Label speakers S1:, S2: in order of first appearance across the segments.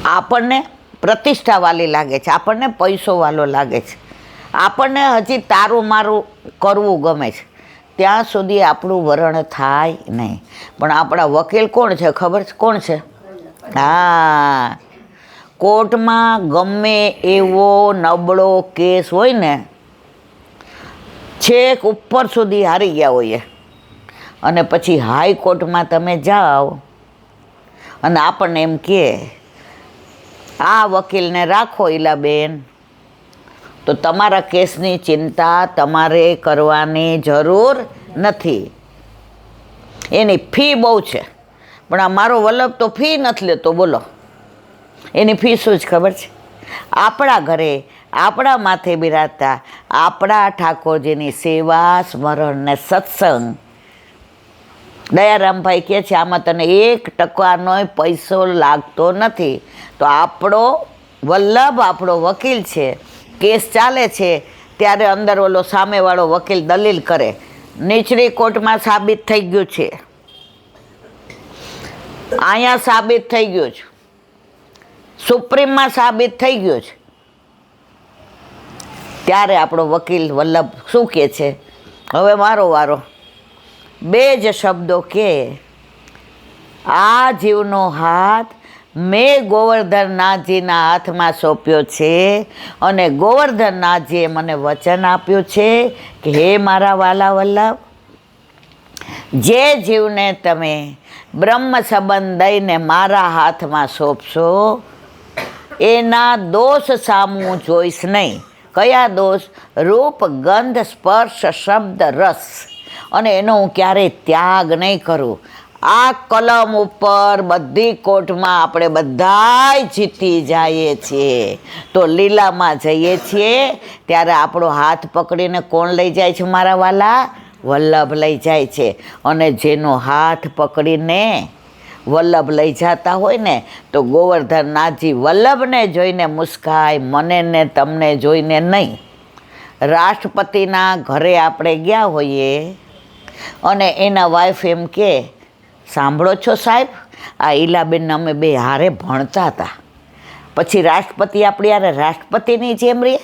S1: આપણને પ્રતિષ્ઠાવાળી લાગે છે, આપણને પૈસોવાળો લાગે છે, આપણને હજી તારું મારું કરવું ગમે છે, ત્યાં સુધી આપણું વરણ થાય નહીં. પણ આપણા વકીલ કોણ છે ખબર છે? કોણ છે? હા, કોર્ટમાં ગમે એવો નબળો કેસ હોય ને, છેક ઉપર સુધી હારી ગયા હોઈએ અને પછી હાઈકોર્ટમાં તમે જાઓ અને આપણને એમ કહે આ વકીલને રાખો ઈલાબેન, તો તમારા કેસની ચિંતા તમારે કરવાની જરૂર નથી. એની ફી બહુ છે, પણ આ મારો વલ્લભ તો ફી નથી લેતો. બોલો, એની ફી શું જ ખબર છે? આપણા ઘરે આપણા માથે બિરાજતા આપણા ઠાકોરજીની સેવા સ્મરણ ને સત્સંગ. દયારામભાઈ કહે છે આમાં તને 1% પૈસો લાગતો નથી. તો આપણો વલ્લભ આપણો વકીલ છે, કેસ ચાલે છે ત્યારે અંદર ઓલો સામેવાળો વકીલ દલીલ કરે, નીચલી કોર્ટમાં સાબિત થઈ ગયું છે, અહીંયા સાબિત થઈ ગયું છે, સુપ્રીમમાં સાબિત થઈ ગયું છે, ત્યારે આપણો વકીલ વલ્લભ શું કહે છે? હવે મારો વારો. બે જ શબ્દો કે આ જીવનો હાથ મેં ગોવર્ધનનાથજીના હાથમાં સોંપ્યો છે અને ગોવર્ધનનાથજીએ મને વચન આપ્યું છે કે હે મારા વાલા વલ્લભ, જે જીવને તમે બ્રહ્મ સંબંધ દઈને મારા હાથમાં સોંપશો એના દોષ સામું જોઈશ નહીં. કયા દોષ? રૂપ, ગંધ, સ્પર્શ, શબ્દ, રસ. અને એનો હું ક્યારેય ત્યાગ નહીં કરું. આ કલમ ઉપર બધી કોર્ટમાં આપણે બધાય જીતી જઈએ છીએ. તો લીલામાં જઈએ છીએ ત્યારે આપણો હાથ પકડીને કોણ લઈ જાય છે મારા વાલા? વલ્લભ લઈ જાય છે. અને જેનો હાથ પકડીને વલ્લભ લઈ જતા હોય ને, તો ગોવર્ધનનાથજી વલ્લભને જોઈને મુસ્કાય, મને ને તમને જોઈને નહીં. રાષ્ટ્રપતિના ઘરે આપણે ગયા હોઈએ અને એના વાઈફ એમ કે સાંભળો છો સાહેબ, આ ઈલાબેનને અમે બે હારે ભણતા હતા, પછી રાષ્ટ્રપતિ આપણી યારે રાષ્ટ્રપતિની જેમ રે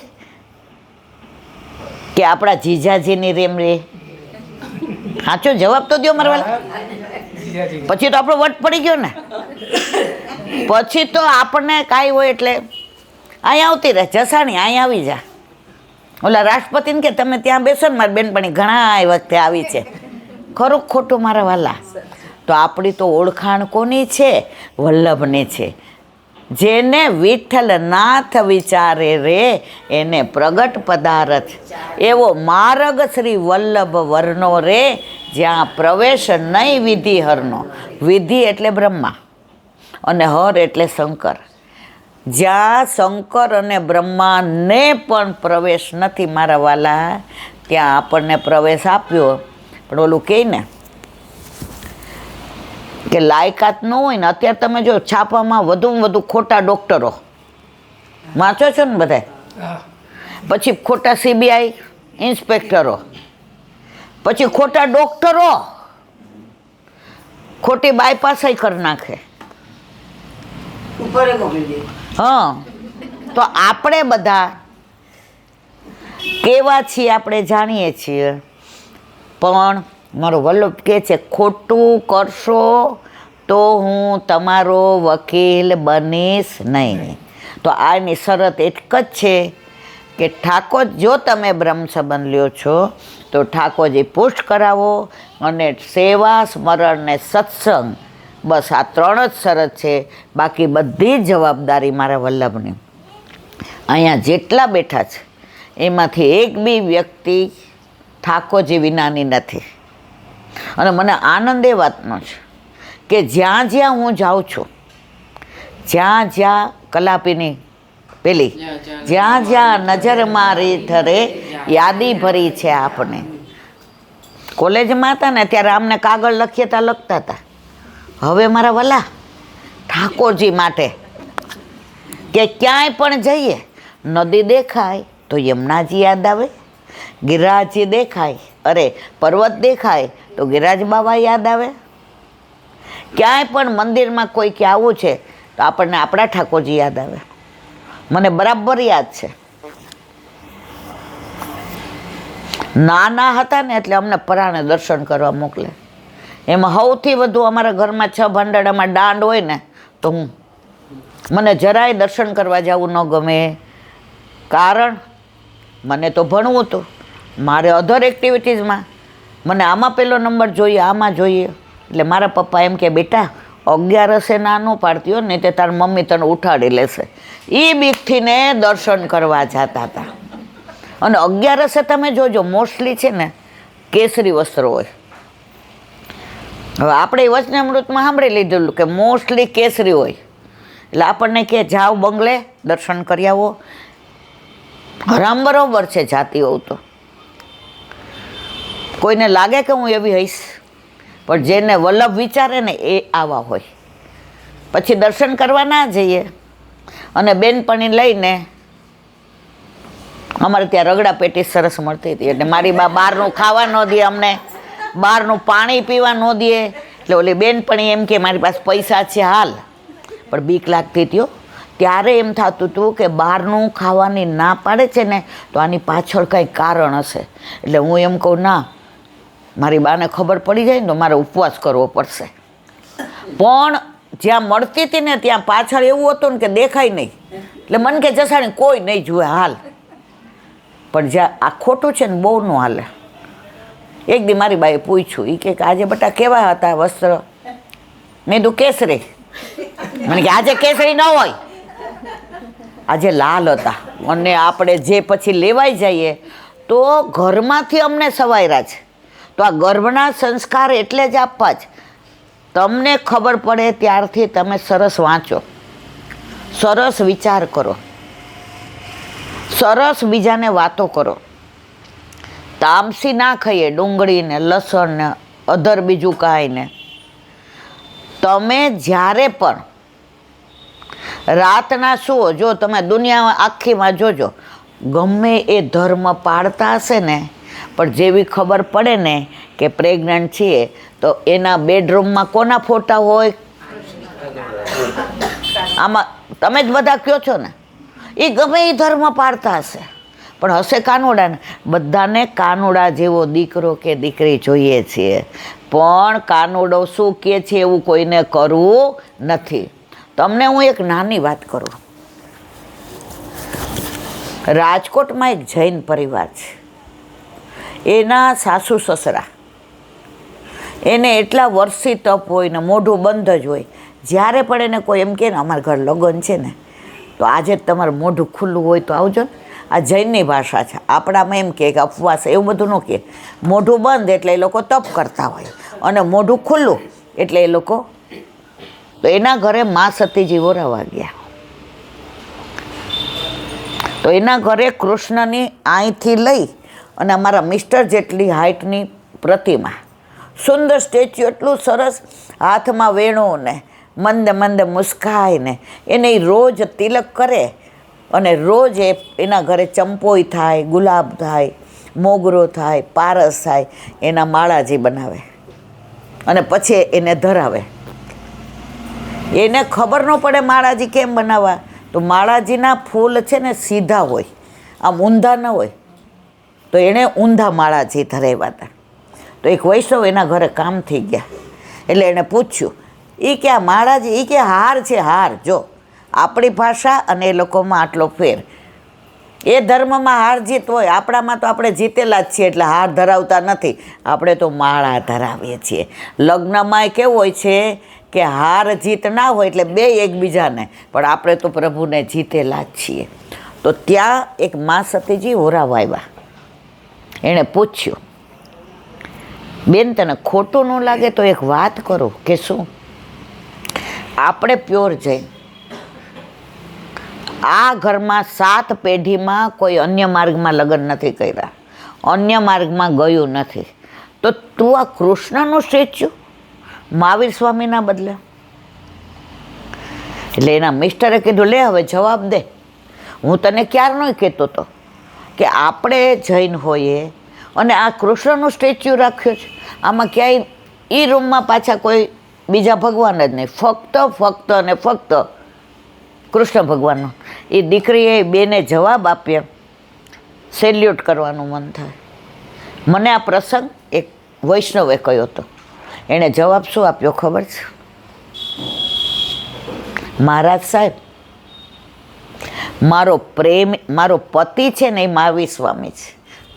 S1: કે આપણા જીજાજીની રેમ રે? સાચો જવાબ તો દો મારા વાલા. પછી તો આપણો વટ પડી ગયો ને. પછી તો આપણને કાંઈ હોય એટલે અહીંયા આવતી રહે, જસાણી અહીંયા આવી જા. ઓલા રાષ્ટ્રપતિને કે તમે ત્યાં બેસો ને મારી બેનપણી ઘણા વખતે આવી છે. ખરું ખોટું મારા વાલા? તો આપણી તો ઓળખાણ કોની છે? વલ્લભની છે. જેને વિઠ્ઠલનાથ વિચારે રે એને પ્રગટ પદાર્થ. એવો માર્ગ શ્રી વલ્લભ વર્ણો રે જ્યાં પ્રવેશ નહીં વિધિ હરનો. વિધિ એટલે બ્રહ્મા અને હર એટલે શંકર. જ્યાં શંકર અને બ્રહ્માને પણ પ્રવેશ નથી મારા વાલા, ત્યાં આપણને પ્રવેશ આપ્યો. પણ ઓલું કહે ને કે લાયકાત ન હોય ને, અત્યારે તમે જો છાપામાં વધુમાં વધુ ખોટા ડૉક્ટરો વાંચો છો ને બધા, પછી ખોટા CBI ઇન્સ્પેક્ટરો, પછી ખોટા ડૉક્ટરો ખોટી બાયપાસ કરી નાખે. હા, તો આપણે બધા કેવા છીએ આપણે જાણીએ છીએ. પણ મારો વલ્લભ કહે છે ખોટું કરશો તો હું તમારો વકીલ બનીશ નહીં. તો આની શરત એક જ છે કે ઠાકોર, જો તમે બ્રહ્મ સંબંધ લ્યો છો તો ઠાકોરજી પુષ્ટ કરાવો અને સેવા સ્મરણ ને સત્સંગ, બસ આ 3 જ શરત છે. બાકી બધી જ જવાબદારી મારા વલ્લભની. અહીંયા જેટલા બેઠા છે એમાંથી એક બી વ્યક્તિ ઠાકોરજી વિનાની નથી. અને મને આનંદ એ વાતનો છે કે જ્યાં જ્યાં હું જાઉં છું, જ્યાં જ્યાં કલાપીની પેલી જ્યાં જ્યાં નજર મારી ઠરે યાદી ભરી છે આપણે. કોલેજમાં હતા ને ત્યારે આમને કાગળ લખીએ તા લખતા હતા. હવે મારા વલા ઠાકોરજી માટે કે ક્યાંય પણ જઈએ, નદી દેખાય તો યમુનાજી યાદ આવે, ગિરિરાજજી દેખાય, અરે પર્વત દેખાય તો ગિરિરાજ બાબા યાદ આવે. ક્યાંય પણ મંદિરમાં કોઈ કે આવું છે તો આપણને આપણા ઠાકોરજી યાદ આવે. મને બરાબર યાદ છે, નાના હતા ને એટલે અમને પરાણે દર્શન કરવા મોકલે. એમાં સૌથી વધુ અમારા ઘરમાં 6 ભાંડાડામાં દાંડ હોય ને તો મને જરાય દર્શન કરવા જવું ન ગમે. કારણ મને તો ભણવું હતું, મારે અધર એક્ટિવિટીઝમાં મને આમાં પહેલો નંબર જોઈએ, આમાં જોઈએ. એટલે મારા પપ્પા એમ કે બેટા 11 ના ન પાડતી હોય ને તે તાર મમ્મી તને ઉઠાડી લેશે. એ બીકથી ને દર્શન કરવા જતા હતા. અને 11 તમે જોજો મોસ્ટલી છે ને કેસરી વસ્ત્રો હોય. હવે આપણે વચનામૃતમાં સાંભળી લીધેલું કે મોસ્ટલી કેસરી હોય. એટલે આપણને કે જાઓ બંગલે દર્શન કરી આવો. હરામ બરોબર છે જાતી હોઉં તો. કોઈને લાગે કે હું એવી હઈશ, પણ જેને વલ્લભ વિચારે ને એ આવા હોય. પછી દર્શન કરવા ના જઈએ અને બેનપણી લઈને અમારે ત્યાં રગડા પેટી સરસ મળતી હતી. એટલે મારી બા બહારનું ખાવા ન દે અમને, બહારનું પાણી પીવા ન દે. એટલે ઓલી બેનપણી એમ કે મારી પાસે પૈસા છે હાલ, પણ બીક લાગતી હતી. ત્યારે એમ થતું હતું કે બહારનું ખાવાની ના પાડે છે ને તો આની પાછળ કંઈ કારણ હશે. એટલે હું એમ કહું ના, મારી બાને ખબર પડી જાય ને તો મારે ઉપવાસ કરવો પડશે. પણ જ્યાં મળતી હતી ને ત્યાં પાછળ એવું હતું ને કે દેખાય નહીં. એટલે મન કે જસાણી કોઈ નહીં જુએ હાલ. પણ જ્યાં આ ખોટું છે ને બહુ ન હાલે. એક દી મારી બાએ પૂછ્યું, એ કે આજે બટા કેવા હતા વસ્ત્ર? મેં કીધું કેસરી. મને કે આજે કેસરી ન હોય, આજે લાલ હતા. અને આપણે જે પછી લેવાઈ જઈએ તો ઘરમાંથી અમને સવાયરા છે. તો આ ગર્ભના સંસ્કાર એટલે જ આપવા જ. તમને ખબર પડે ત્યારથી તમે સરસ વાંચો, સરસ વિચાર કરો, સરસ બીજાને વાતો કરો. તામસી ના ખાઈએ, ડુંગળી ને લસણ ને અધર બીજું કાંઈ ને. તમે જ્યારે પણ રાતના સુઓ, જો તમે દુનિયા આખીમાં જોજો, ગમે એ ધર્મ પાળતા હશે ને પણ જેવી ખબર પડે ને કે પ્રેગ્નન્ટ છીએ તો એના બેડરૂમમાં કોના ફોટા હોય? આમાં તમે જ બધા કહો છો ને. એ ગમે એ ધર્મ પાળતા હશે પણ હશે કાનુડા ને. બધાને કાનુડા જેવો દીકરો કે દીકરી જોઈએ છીએ, પણ કાનુડો શું કહે છે એવું કોઈને કરવું નથી. તમને હું એક નાની વાત કરું. રાજકોટમાં એક જૈન પરિવાર છે. એના સાસુ સસરા, એને એટલા વર્ષથી તપ હોય ને મોઢું બંધ જ હોય. જ્યારે પણ એને કોઈ એમ કહે ને અમારા ઘર લગ્ન છે ને તો આજે જ તમારું મોઢું ખુલ્લું હોય તો આવજો ને. આ જૈનની ભાષા છે. આપણામાં એમ કે અપવાસ એવું બધું ન કહે. મોઢું બંધ એટલે એ લોકો તપ કરતા હોય અને મોઢું ખુલ્લું એટલે એ લોકો. તો એના ઘરે મા સતીજી વોરાવા ગયા. તો એના ઘરે કૃષ્ણની અહીંથી લઈ અને અમારા મિસ્ટર જેટલી હાઇટની પ્રતિમા, સુંદર સ્ટેચ્યુ, એટલું સરસ, હાથમાં વેણું ને મંદ મંદ મુસ્કાય ને એને રોજ તિલક કરે. અને રોજ એના ઘરે ચંપોઈ થાય, ગુલાબ થાય, મોગરો થાય, પારસ થાય, એના માળાજી બનાવે અને પછી એને ધરાવે. એને ખબર ન પડે માળાજી કેમ બનાવવા. તો માળાજીના ફૂલ છે ને સીધા હોય, આમ ઊંધા ન હોય. તો એણે ઊંધા માળાજી ધરાવ્યા હતા. તો એક વૈષ્ણવ એના ઘરે કામ થઈ ગયા. એટલે એણે પૂછ્યું, એ કે આ માળાજી, એ કે હાર છે, હાર. જો આપણી ભાષા અને એ લોકોમાં આટલો ફેર. એ ધર્મમાં હાર જીત હોય, આપણામાં તો આપણે જીતેલા જ છીએ એટલે હાર ધરાવતા નથી. આપણે તો માળા ધરાવીએ છીએ. લગ્નમાં કેવું હોય છે કે હાર જીત ના હોય એટલે બે એકબીજાને, પણ આપણે તો પ્રભુને જીતેલા જ છીએ. તો ત્યાં એક મા સતીજી વોરાવા આવ્યા. એણે પૂછ્યું, બેન તને ખોટું ન લાગે તો એક વાત કરું કે શું? આપણે પ્યોર જૈન, આ ઘરમાં 7 પેઢીમાં કોઈ અન્ય માર્ગમાં લગ્ન નથી કર્યા, અન્ય માર્ગમાં ગયું નથી. તો તું આ કૃષ્ણનું સ્ટેચ્યુ મહાવીર સ્વામીના બદલે. એટલે એના મિસ્ટરે કીધું, લે હવે જવાબ દે. હું તને ક્યારનો કહેતો હતો કે આપણે જૈન હોઈએ અને આ કૃષ્ણનું સ્ટેચ્યુ રાખ્યો છે. આમાં ક્યાંય એ રૂમમાં પાછા કોઈ બીજા ભગવાન જ નહીં, ફક્ત અને ફક્ત કૃષ્ણ ભગવાનનો. એ દીકરીએ બેને જવાબ આપ્યો, સેલ્યુટ કરવાનું મન થાય. મને આ પ્રસંગ એક વૈષ્ણવે કહ્યો હતો. એણે જવાબ શું આપ્યો ખબર છે? મહારાજ સાહેબ, મારો પતિ છે ને એ મહાવીર સ્વામી છે.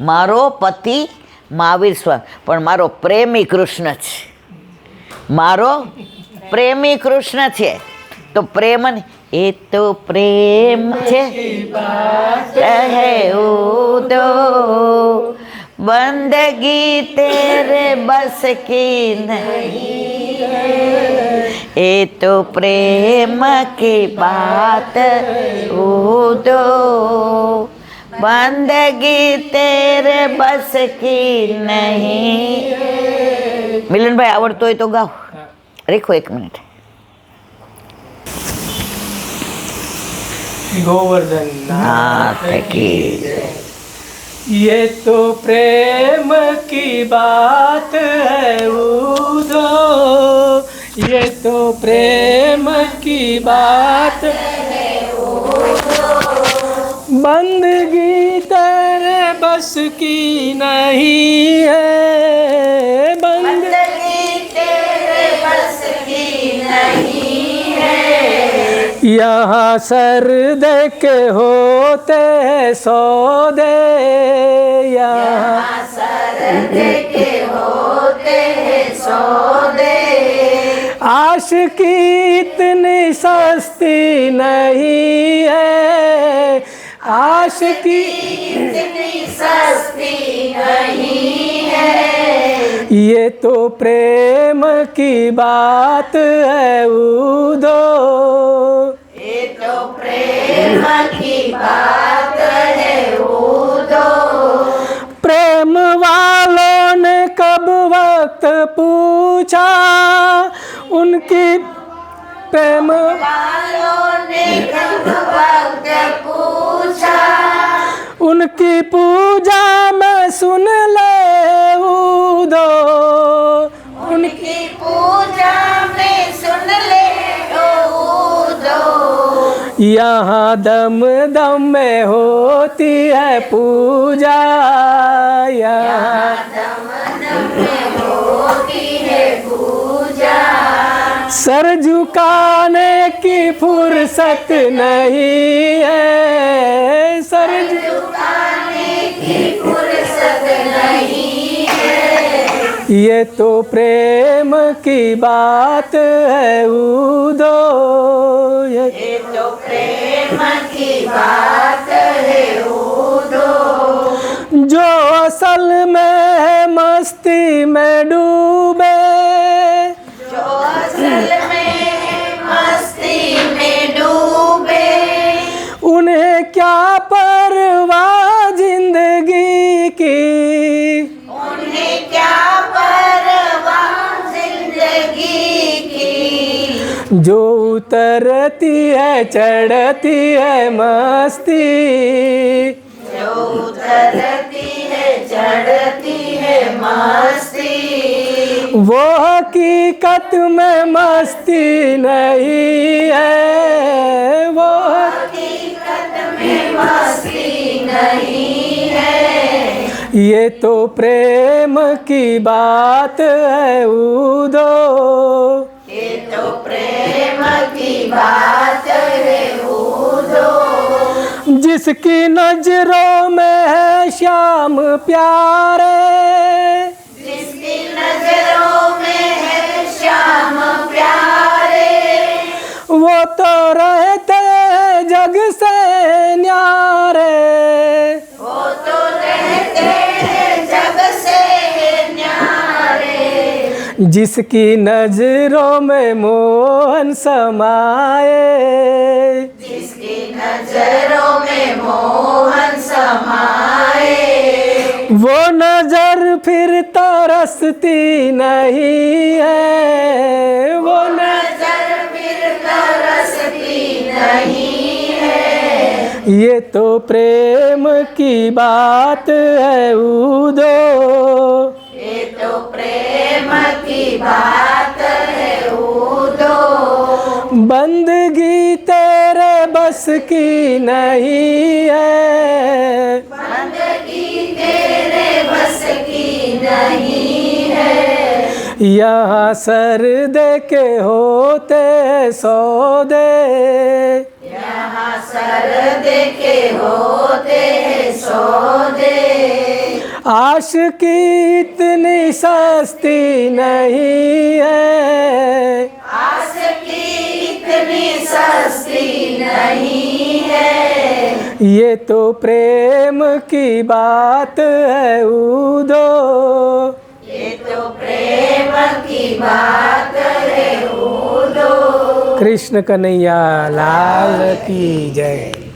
S1: મારો પતિ મહાવીર સ્વામી, પણ મારો પ્રેમી કૃષ્ણ છે. મારો પ્રેમી કૃષ્ણ છે. તો પ્રેમ એ તો પ્રેમ છે હે ઉદો બંદગી તેરે બસ કી નહીં, એ તો પ્રેમ કી બાત ઉદો બંદગી તેરે બસ કી નહીં. મિલનભાઈ આવડતો હોય તો ગાઓ. રેખો 1 મિનિટ.
S2: गोवर्धन
S1: नाथ की
S2: ये तो प्रेम की बात है उदो, ये तो प्रेम की बात है उदो, बंदगी तेरे बस की नहीं है, बंदगी तेरे बस की नहीं है, यहाँ सर दे के होते हैं सौदे, यहाँ सर दे के होते हैं सौदे, आशिकी इतनी सस्ती नहीं है, आशिकी इतनी सस्ती नहीं है, ये तो प्रेम की बात है उदो, ये तो प्रेम की बात है उदो, प्रेम वालों ने कब वक्त पूछा, उनकी प्रेम वालों ने कब वक्त पूछा, उनकी पूजा में सुन ले उदो, उनकी पूजा में सुन ले उदो, यहाँ दम दम में होती है पूजा, यहाँ दम दम में होती है पूजा, सर झुकाने की फुर्सत नहीं है, सर झुकाने की फुर्सत नहीं है, ये तो प्रेम की बात है उदो, ये तो प्रेम की बात है उदो, जो असल में है मस्ती में डूबे, जो असल में मस्ती में डूबे, उन्हें क्या परवाह जिंदगी की, उन्हें क्या परवाह जिंदगी की, जो उतरती है चढ़ती है मस्ती, जो उतरती है चढ़ती है मस्ती, वो हकीकत में मस्ती नहीं है, वो हकीकत में मस्ती नहीं है, ये तो प्रेम की बात है उदो, ये तो प्रेम की बात है उदो, जिसकी नजरों में है श्याम प्यारे, जिसकी नजरों में है श्याम प्यारे, वो तो रहते जग से न्यारे, वो तो रहते जग से न्यारे, जिसकी नजरों में मोहन समाए, जिसकी नजरों में मोहन समाए, वो नजर फिर तरसती नहीं है, वो नजर फिर तरसती नहीं है, ये तो प्रेम की बात है उदो, ये तो प्रेम की बात है उदो, बंदगी तेरे बस की नहीं है, यहाँ सर दे के होते सौदे, आशिकी इतनी सस्ती नहीं है, ये तो प्रेम की बात है उदो, कृष्ण कन्हैया लाल की जय।